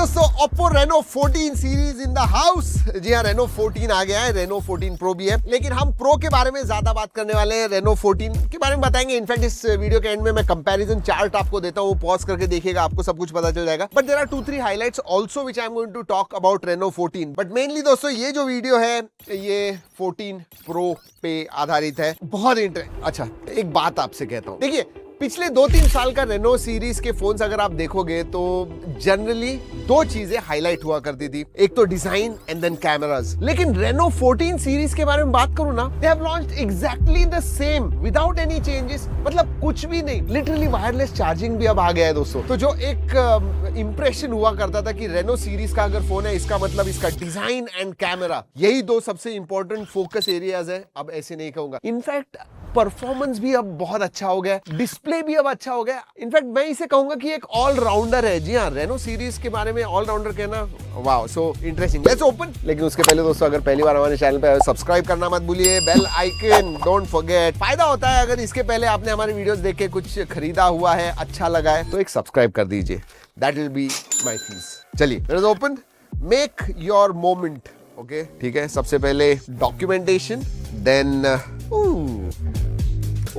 दोस्तों, Oppo Reno 14 series in the house. जी हाँ, Reno 14 आ गया है, Reno 14 Pro भी है, लेकिन हम Pro के बारे में ज्यादा बात करने वाले हैं। Reno 14 के बारे में बताएंगे। इनफैक्ट इस वीडियो के एंड में मैं कंपैरिजन चार्ट आपको देता हूँ, पॉज करके देखिएगा, आपको सब कुछ पता चल जाएगा। But there are 2-3 highlights also which I am going to talk about Reno 14। But mainly दोस्तों, ये जो वीडियो है ये 14 Pro पे आधारित है। बहुत अच्छा, एक बात आपसे कहता हूँ, देखिए पिछले 2-3 साल का रेनो सीरीज के फोन्स अगर आप देखोगे तो जनरली दो चीजें हाईलाइट हुआ करती थी, एक तो डिजाइन एंड देन कैमरास। लेकिन रेनो 14 सीरीज के बारे में बात करूं ना, they have launched exactly the same without any changes, मतलब कुछ भी नहीं। लिटरली वायरलेस चार्जिंग भी अब आ गया है दोस्तों। तो जो एक इंप्रेशन हुआ करता था कि रेनो सीरीज का अगर फोन है, इसका मतलब इसका डिजाइन एंड कैमरा, यही दो सबसे इंपॉर्टेंट फोकस एरियाज है, अब ऐसे नहीं कहूंगा। इनफैक्ट परफॉर्मेंस भी अब बहुत अच्छा हो गया, डिस्प्ले भी अब अच्छा हो गया। इनफैक्ट मैं इसे कहूंगा कि एक ऑलराउंडर है। जी हाँ, रेनो सीरीज के बारे में ऑलराउंडर कहना, wow, so interesting. Let's open. लेकिन उसके पहले दोस्तों, अगर पहली बार हमारे चैनल पे सब्सक्राइब करना मत भूलिए, बेल आइकन डोंट फॉरगेट। फायदा होता है अगर इसके पहले आपने हमारी वीडियोस देख के कुछ खरीदा हुआ है, अच्छा लगा है, तो एक सब्सक्राइब कर दीजिए, that will be my fees. चलिए let's open, make your moment. Okay, ठीक है। सबसे पहले डॉक्यूमेंटेशन, देन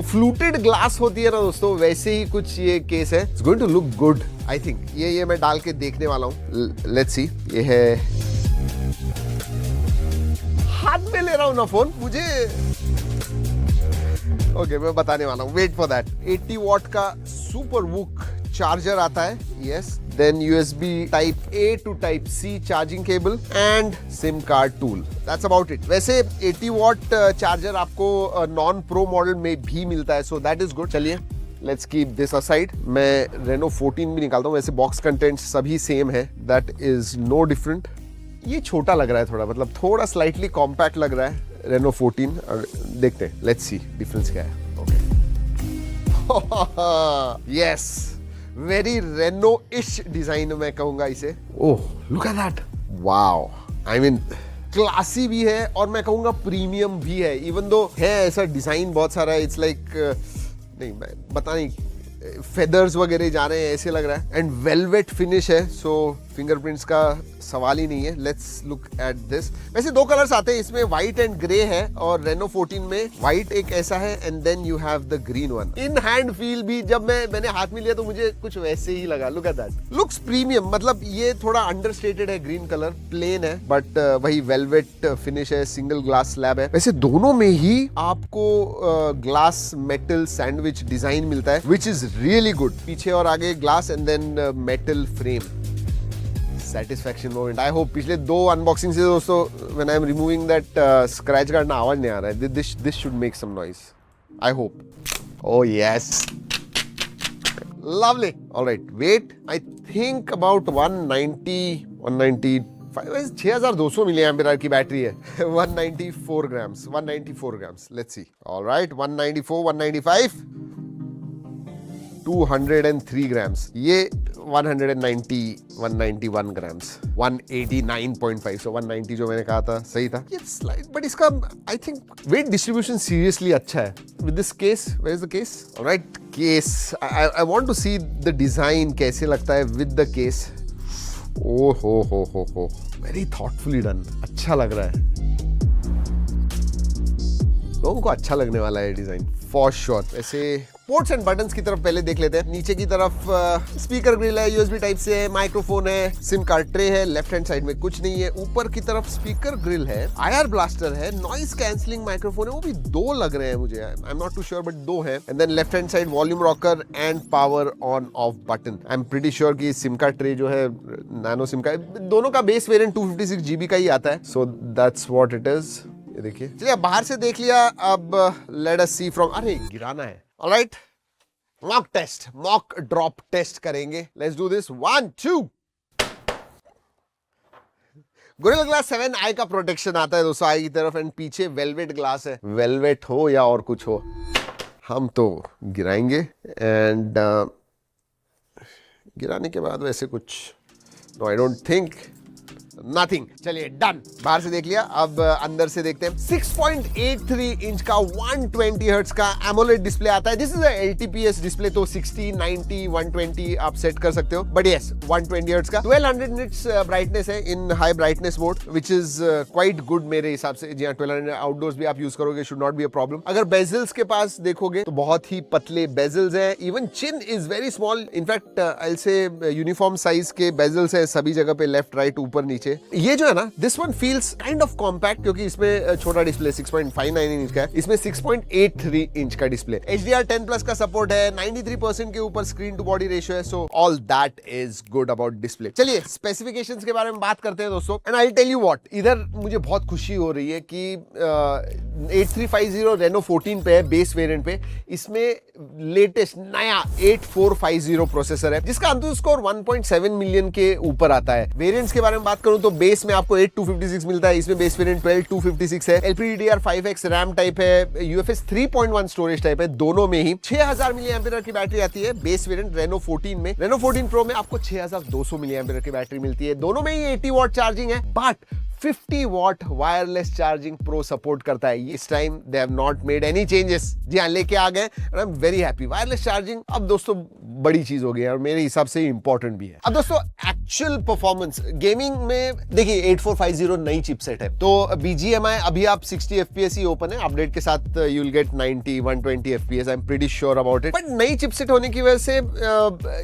फ्लूटेड ग्लास होती है ना दोस्तों, वैसे ही कुछ ये केस है। It's going to look good I think. ये मैं डाल के देखने वाला हूँ। Let's see. ये है, हाथ में ले रहा हूँ ना फोन, मुझे ओके, मैं बताने वाला हूँ, वेट फॉर दैट। 80 वॉट का सुपर वूक चार्जर आता है, yes. Then USB type A to type C charging cable and SIM card tool, that's about it. वैसे 80 वॉट चार्जर आपको नॉन प्रो मॉडल में भी मिलता है, सो दैट इज गुड। चलिए लेट्स कीप दिस असाइड। मैं Reno 14 भी निकालता हूँ। वैसे बॉक्स कंटेंट सभी सेम है, दैट इज नो डिफरेंट। ये छोटा लग रहा है थोड़ा, मतलब थोड़ा स्लाइटली कॉम्पैक्ट लग रहा है Reno 14। देखते हैं, लेट्स सी डिफरेंस क्या है। Okay, yes, very Renoish design मैं कहूंगा इसे। Oh, look at that, wow. I mean classy भी है और मैं कहूंगा प्रीमियम भी है, इवन दो है ऐसा डिजाइन बहुत सारा है। इट्स लाइक नहीं, मैं बता नहीं, फेदर्स वगैरह जा रहे हैं ऐसे लग रहा है। एंड वेलवेट फिनिश है, सो फिंगरप्रिंट्स का सवाल ही नहीं है। Let's look at this. वैसे दो कलर्स आते हैं इसमें, व्हाइट एंड ग्रे है, और Reno 14 में व्हाइट एक ऐसा है and then you have the green one. In hand feel भी जब मैंने हाथ में लिया तो मुझे कुछ वैसे ही लगा। Look at that, looks premium. मतलब ये थोड़ा अंडरस्टेटेड है, ग्रीन कलर प्लेन है, बट वही वेलवेट फिनिश है, सिंगल ग्लास स्लैब है। वैसे दोनों में ही आपको ग्लास मेटल सैंडविच डिजाइन मिलता है, विच इज रियली गुड। पीछे और आगे glass and then metal frame. Satisfaction moment. I hope पिछले दो अनबॉक्सिंग से दोस्तों, when I am removing that scratch guard ना, आवाज नहीं आ रहा है। This should make some noise, I hope. Oh yes, lovely. Alright, wait I think about 195 6200 milli ampere की बैटरी है। 194 grams. Let's see. Alright, 194, 195, 203 grams. ये 191 ग्राम्स, 189.5। सो 190 जो मैंने कहा था सही था। ये स्लाइड, बट इसका I think weight distribution seriously अच्छा है। With this case, where is the case? Alright, case, I want to see the design कैसे लगता है विद द केस। ओ हो, वेरी थॉटफुली डन। अच्छा लग रहा है, लोगों को अच्छा लगने वाला है डिजाइन फॉर श्योर। वैसे पोर्ट्स एंड बटन्स की तरफ पहले देख लेते हैं। नीचे की तरफ स्पीकर ग्रिल है, USB टाइप से है, माइक्रोफोन है, सिम कार्ड ट्रे है। लेफ्ट हैंड साइड में कुछ नहीं है। ऊपर की तरफ स्पीकर ग्रिल है, IR ब्लास्टर है, नॉइस कैंसलिंग माइक्रोफोन है, वो भी दो लग रहे हैं मुझे, I am not too sure, but दो है। And then left hand side volume rocker and power on off button. I am pretty sure कि सिम कार्ड ट्रे जो है नैनो सिम का, दोनों का बेस वेरिएंट 256 GB का ही आता है, so that's what it is. ये देखिए, चलिए बाहर से देख लिया, अब लेट अस सी फ्रॉम, अरे गिराना है। Alright, mock test, mock drop test करेंगे। Let's do this. 1 2। Gorilla Glass 7i का प्रोटेक्शन आता है दोस्तों आई की तरफ, एंड पीछे वेलवेट ग्लास है। वेलवेट हो या और कुछ हो, हम तो गिराएंगे। एंड गिराने के बाद वैसे कुछ, no I don't think nothing. चलिए डन, बाहर से देख लिया, अब अंदर से देखते हैं। 6.83 इंच का 120 हर्ट्ज का एमोलेड डिस्प्ले आता है। दिस इज LTPS डिस्प्ले, तो 60, 90, 120 आप सेट कर सकते हो, बट यस 120 हर्ट्ज का 1200 निट्स ब्राइटनेस है इन high brightness mode, which is quite good मेरे हिसाब से। जी हाँ, 1200 आउटडोर्स भी आप यूज करोगे, should not be a problem. अगर बेजल्स के पास देखोगे तो बहुत ही पतले बेजल्स हैं, even chin is very small. In fact I से यूनिफॉर्म साइज के बेजल्स है सभी जगह पे, लेफ्ट राइट ऊपर नीचे। ये जो है ना, this one feels kind of compact, क्योंकि इसमें छोटा डिस्प्ले 6.59 इंच का है, इसमें 6.83 इंच का डिस्प्ले। HDR10 प्लस का सपोर्ट है, 93% के ऊपर स्क्रीन टू बॉडी रेशियो है, so all that is good about display. चलिए स्पेसिफिकेशंस के बारे में बात करते हैं दोस्तों, and I will tell you what, इधर मुझे बहुत खुशी हो रही है कि 8350 रेनो 14 पे है, बेस वेरिएंट पे। इसमें लेटेस्ट नया 8450 प्रोसेसर है, जिसका अंतुल स्कोर 1.7 मिलियन के ऊपर आता है। वेरिएंट्स के बारे में बात करूं तो बेस में आपको 8256 मिलता है, इसमें बेस वेरिएंट 12256 है। LPDDR5X रैम टाइप है, UFS 3.1 स्टोरेज टाइप है, दोनों में ही 6000 मिली एम्पियर की बैटरी आती है बेस वेरिएंट रेनो 14 में। रेनो 14 प्रो में आपको 6200 मिली एम्पियर की बैटरी मिलती है, दोनों में ही 80 वॉट चार्जिंग है, but 50 watt wireless charging pro support करता है। इस time they have not made any changes, जी हाँ लेके आ गए, I am very happy. Wireless charging अब दोस्तों बड़ी चीज हो गई है और मेरे हिसाब से इंपॉर्टेंट भी है। अब दोस्तों एक्चुअल परफॉर्मेंस गेमिंग में देखिए, 8450 नई चिपसेट है, तो BGMI अभी आप 60 FPS ही ओपन है, अपडेट के साथ you will gate 90 120 FPS, I am pretty sure about it. But नई चिपसेट होने की वजह से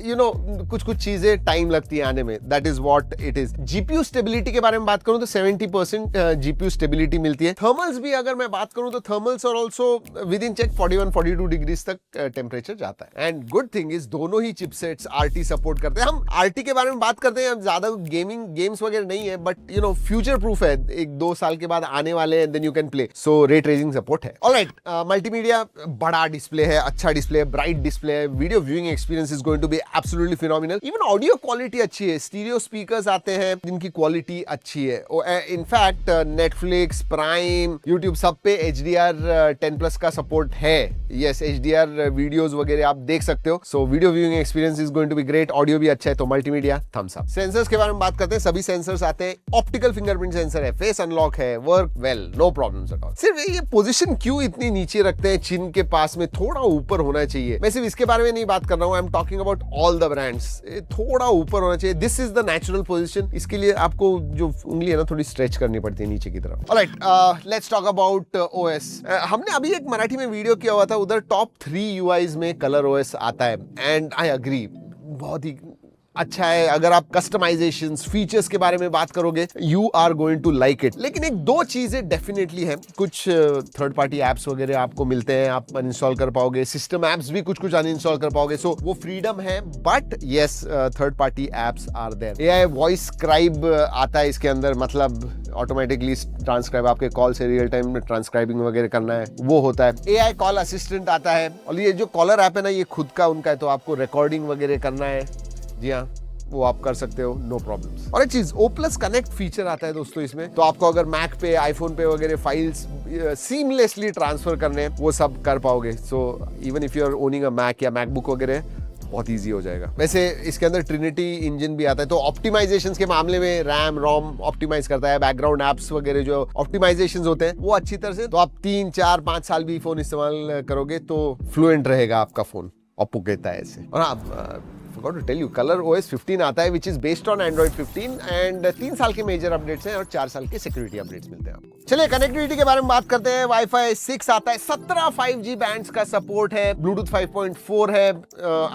यू नो कुछ चीजें टाइम लगती है आने में, that is what it is. GPU stability के बारे में बात करूं तो 70% GPU स्टेबिलिटी मिलती है। थर्मल्स भी अगर मैं बात करूं तो थर्मल्स और also within check 41-42 degrees तक टेम्परेचर जाता है। एंड गुड थिंग इज दोनों ही चिपसेट्स RT सपोर्ट करते हैं। हम RT के बारे में बात करते हैं, ज्यादा गेम्स वगैरह नहीं है, but you know future proof है, 1-2 साल के बाद आने वाले हैं, then you can play, so ray tracing support है। ऑलराइट, मल्टीमीडिया बड़ा डिस्प्ले है, अच्छा डिस्प्ले है, ब्राइट डिस्प्ले है, video viewing experience is going to be absolutely phenomenal. Even audio quality अच्छी है, स्टीरियो स्पीकर्स आते हैं जिनकी क्वालिटी अच्छी है। इनफैक्ट नेटफ्लिक्स, प्राइम, यूट्यूब सब पे HDR10 प्लस का सपोर्ट है। यस, HDR वीडियोस वगैरह आप देख सकते हो, so video viewing experience is going to be great. Audio भी अच्छा है, तो मल्टीमीडिया थम्स अप। सेंसर्स के बारे में बात करते हैं, सभी सेंसर्स आते हैं, ऑप्टिकल फिंगरप्रिंट सेंसर है, फेस अनलॉक है, work well, no problems at all. सिर्फ ये पोजीशन क्यों इतनी नीचे रखते हैं, चिन के पास में थोड़ा ऊपर होना चाहिए। मैं सिर्फ इसके बारे में नहीं बात कर रहा हूं, I am talking about all the brands, थोड़ा ऊपर होना चाहिए। This is the natural position, इसके लिए आपको जो उंगली है ना थोड़ी स्ट्रेच करनी पड़ती है नीचे की तरफ। Alright, let's talk about OS। हमने अभी एक मराठी में वीडियो किया हुआ था, उधर टॉप 3 UIs में कलर OS आता है, एंड आई अग्री, बहुत ही अच्छा है। अगर आप कस्टमाइजेशंस, फीचर्स के बारे में बात करोगे, you are going to like it. लेकिन एक दो चीजें डेफिनेटली है, कुछ थर्ड पार्टी एप्स वगैरह आपको मिलते हैं, आप अनइंस्टॉल कर पाओगे, सिस्टम एप्स भी कुछ अनइंस्टॉल कर पाओगे, सो वो फ्रीडम है। But yes, third party apps are there. AI voice scribe आता है इसके अंदर, मतलब ऑटोमेटिकली ट्रांसक्राइब, आपके कॉल से रियल टाइम में ट्रांसक्राइबिंग वगैरह करना है, वो होता है। AI कॉल असिस्टेंट आता है, और ये जो कॉलर ऐप है ना, ये खुद का उनका है, तो आपको रिकॉर्डिंग वगैरह करना है, जी हाँ, वो आप कर सकते हो, नो प्रॉब्लम्स। और एक चीज, O+ कनेक्ट फीचर आता है दोस्तों इसमें, तो आपको अगर मैक पे, आईफोन पे वगैरह फाइल्स सीमलेसली ट्रांसफर करने हैं, वो सब कर पाओगे। So even if you are owning a Mac या मैकबुक वगैरह, बहुत इजी हो जाएगा। वैसे इसके अंदर ट्रिनिटी इंजन भी आता है, तो ऑप्टिमाइजेशंस के मामले में रैम रोम ऑप्टिमाइज करता है, बैकग्राउंड एप्स वगैरह जो ऑप्टिमाइजेशंस होते हैं वो अच्छी तरह से, तो आप 3, 4, 5 साल भी फोन इस्तेमाल करोगे तो फ्लुएंट रहेगा आपका फोन। ओप्पो कहता है ऐसे। और हाँ, forgot to tell you, Color OS 15 आता है, which is based on Android 15, and 3 साल के मेजर अपडेट्स हैं और 4 साल के सिक्योरिटी अपडेट्स मिलते हैं आपको। चलिए कनेक्टिविटी के बारे में बात करते हैं। Wi-Fi 6 आता है, 17 5G बैंड्स का सपोर्ट है, Bluetooth 5.4 है,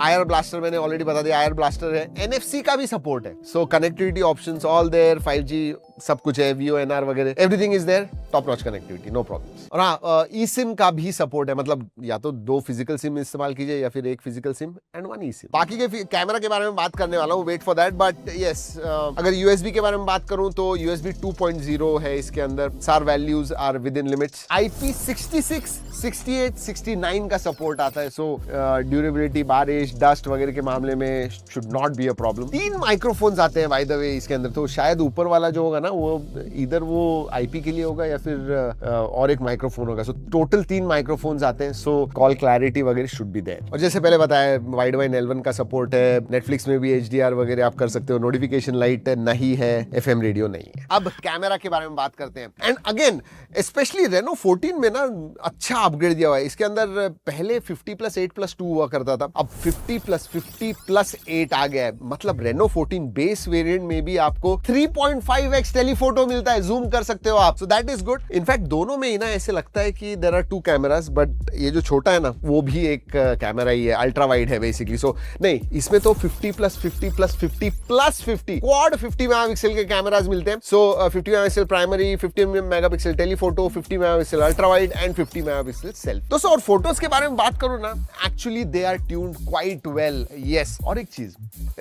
IR ब्लास्टर मैंने ऑलरेडी बता दिया, IR ब्लास्टर है, NFC का भी सपोर्ट है, so connectivity options all there, 5G सब कुछ है, VoNR वगैरह, everything is there, top notch connectivity, no problems. और हाँ, eSIM का भी सपोर्ट है, मतलब या तो 2 फिजिकल सिम इस्तेमाल कीजिए या फिर 1 फिजिकल सिम एंड 1 eSIM। बाकी के कैमरा के बारे में बात करने वाला हूँ, wait for that. But yes, अगर USB के बारे में बात करूं तो USB 2.0 है इसके अंदर, सारा आर values are within limits. IP66, 68, 69 का सपोर्ट आता है, सो ड्यूरेबिलिटी, बारिश, डस्ट वगैरह के मामले में should not be a problem. 3 microphones आते हैं बाय द वे इसके अंदर, तो शायद ऊपर वाला जो होगा ना वो इधर वो IP के लिए होगा या फिर और एक माइक्रोफोन होगा। सो टोटल 3 माइक्रोफोन्स आते हैं, सो कॉल क्लैरिटी वगैरह शुड बी देयर। और जैसे पहले बताया वाइड वाइन L1 का सपोर्ट है, नेटफ्लिक्स में भी HDR वगैरह आप कर सकते हो, नोटिफिकेशन लाइट नहीं है, FM रेडियो नहीं है। अब कैमरा के बारे में बात करते हैं, एंड अगेन स्पेशली रेनो 14 में ना अच्छा अपग्रेड दिया हुआ है। इसके अंदर पहले 50+8+2 हुआ करता था, अब 50+50+8 आ गया है। मतलब रेनो 14 बेस वेरिएंट में भी आपको 3.5x टेलीफोटो मिलता है, जूम कर सकते हो आप, सो दैट इज गुड। इनफैक्ट दोनों में ही ना ऐसे लगता है कि देयर आर 2 कैमरास, बट ये जो छोटा है ना वो भी एक कैमरा ही है, अल्ट्रा वाइड है बेसिकली। सो नहीं, इसमें तो 50+50+50+50 क्वाड 50 मेगापिक्सल के कैमरास मिलते हैं। So 50 megapixel primary, 50 megapixel telephoto, 50 megapixel ultra wide and 50 megapixel self. दोस्तों और फोटोज के बारे में बात करूं ना, actually they are tuned quite well, yes. और एक चीज,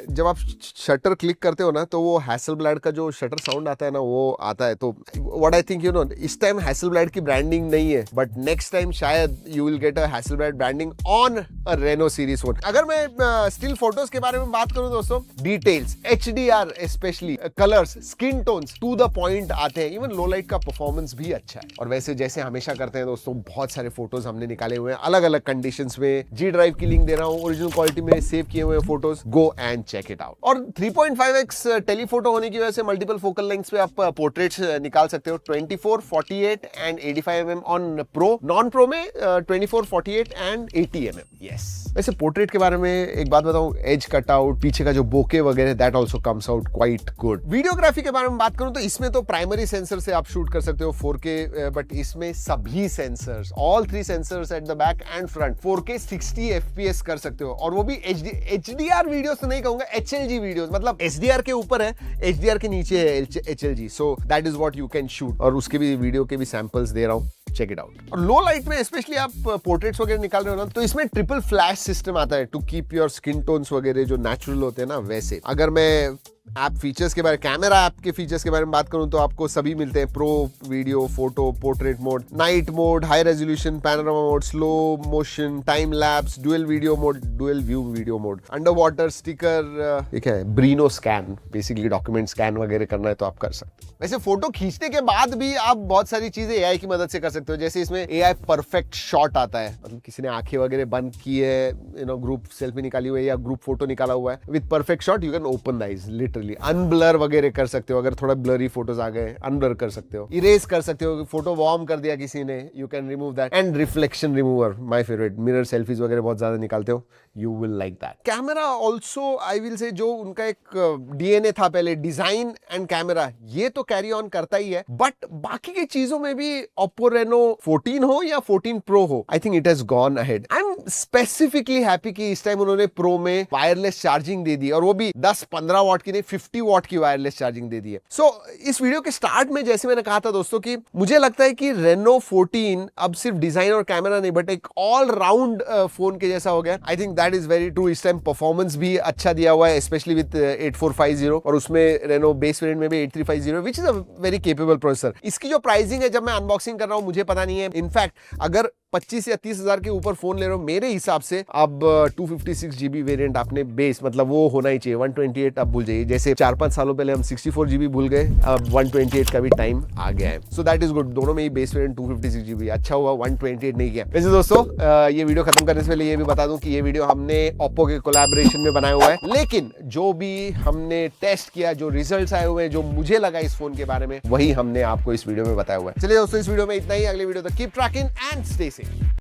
जब आप शटर क्लिक करते हो ना तो वो हैसलब्लैड का जो शटर साउंड आता है ना वो आता है। तो what I think, you know, इस टाइम हैसलब्लैड की ब्रांडिंग नहीं है, बट नेक्स्ट टाइम शायद you will get a Hasselblad branding on a Reno series phone. अगर मैं स्टिल फोटोज के बारे में बात करूं दोस्तों, details, HDR specially, colours, skin tones to the point आते हैं। इवन लो लाइट का परफॉर्मेंस भी अच्छा है। और वैसे जैसे हमेशा करते हैं दोस्तों, बहुत सारे फोटोज हमने निकाले हुए हैं अलग अलग कंडीशंस में। G ड्राइव की लिंक दे रहा हूं, ओरिजिनल क्वालिटी में सेव किए हुए photos, go and check it out. और 3.5x टेलीफोटो होने की वजह से मल्टीपल फोकल लेंथ्स पे आप पोर्ट्रेट्स निकाल सकते हो, 24, 48 and 85mm on pro. Non pro में 24, 48 एंड 80mm, यस। वैसे पोर्ट्रेट के बारे में एक बात बताऊं, एज कटआउट, पीछे का जो बोके वगैरह, that also comes out quite good. Videography के बारे में बात करूं तो इसमें तो प्राइमरी सेंसर से आप शूट कर सकते हो 4K, बट इसमें सभी sensors, all 3 sensors at the back and front, 4K 60 FPS कर सकते हो। और वो भी HDR वीडियोस तो नहीं कहूंगा, HLG वीडियोस, मतलब SDR के ऊपर है, HDR के नीचे है HLG, so that is what you can shoot. और उसके भी वीडियो के भी सैंपल्स दे रहा हूं, चेक इट आउट। और लो लाइट में स्पेशली आप पोर्ट्रेट्स वगैरह निकाल रहे हो ना, तो इसमें ट्रिपल फ्लैश सिस्टम आता है to keep your skin tones वगैरह जो नेचुरल होते हैं ना वैसे। अगर मैं ऐप फीचर्स के बारे में, कैमरा ऐप के फीचर्स के बारे में बात करूं तो आपको सभी मिलते हैं, pro, video, photo, portrait mode, night mode, high resolution, panorama mode, slow motion, time lapse, dual video mode, dual view video mode, under water sticker, ठीक है, ब्रीनो स्कैन, बेसिकली डॉक्यूमेंट स्कैन वगैरह करना है तो आप कर सकते हो। वैसे फोटो खींचने के बाद भी आप बहुत सारी चीजें AI की मदद से कर सकते हो, जैसे इसमें AI परफेक्ट शॉट आता है, मतलब किसी ने आंखें वगैरह बंद की है, यू नो, ग्रुप सेल्फी निकाली हुई है या ग्रुप फोटो निकाला हुआ है, with perfect shot you can open the eyes, literally unblur वगैरह कर सकते हो। अगर थोड़ा ब्लरी फोटोज आ गए, अनब्लर कर सकते हो, इरेज कर सकते हो, फोटो वार्म कर दिया किसी ने, you can remove that. And reflection remover, my favourite, mirror selfies वगैरह बहुत ज्यादा निकालते हो, you will like that. Camera also I will say, जो उनका एक DNA था पहले, डिजाइन एंड कैमरा, ये तो कैरी ऑन करता ही है, बट बाकी की चीजों में भी Oppo Reno 14 हो या 14 Pro हो, I think it has gone ahead. I am specifically happy कि इस टाइम उन्होंने प्रो में वायरलेस चार्जिंग दे दी, और वो भी 10-15 वॉट की नहीं, 50 वॉट की वायरलेस चार्जिंग दे दी है। सो इस वीडियो के स्टार्ट में जैसे मैंने कहा था दोस्तों कि मुझे लगता है कि Reno 14 अब सिर्फ डिजाइन और कैमरा नहीं, बट एक ऑल राउंड फोन के जैसा हो गया। I think that is very true. इस टाइम परफॉर्मेंस भी अच्छा दिया हुआ है, स्पेशली विद 8450, और उसमें Reno बेस वेरिएंट में भी 8350, which is a very capable processor. इसकी जो प्राइसिंग है, जब मैं अनबॉक्सिंग कर रहा हूं मुझे पता नहीं है, इनफैक्ट अगर 25 या 30 हजार के ऊपर फोन ले रहे हो, मेरे हिसाब से अब 256 GB वेरिएंट आपने बेस, मतलब वो होना ही चाहिए। 128 अब भूल जाइए, जैसे 4-5 सालों पहले हम 64 GB भूल गए, अब 128 का भी टाइम आ गया है। सो दैट इज गुड, दोनों में ही बेस वेरिएंट 256 GB, अच्छा हुआ 128 नहीं किया। वैसे दोस्तों ये वीडियो खत्म करने से पहले ये भी बता दूं कि ये वीडियो हमने Oppo के कोलैबोरेशन में बनाया हुआ है, लेकिन जो भी हमने टेस्ट किया, जो रिजल्ट्स आए हुए हैं, जो मुझे लगा इस फोन के बारे में, वही हमने आपको इस वीडियो में बताया हुआ है। चलिए दोस्तों, इस वीडियो में इतना ही। अगले वीडियो तक keep trekking and stay safe.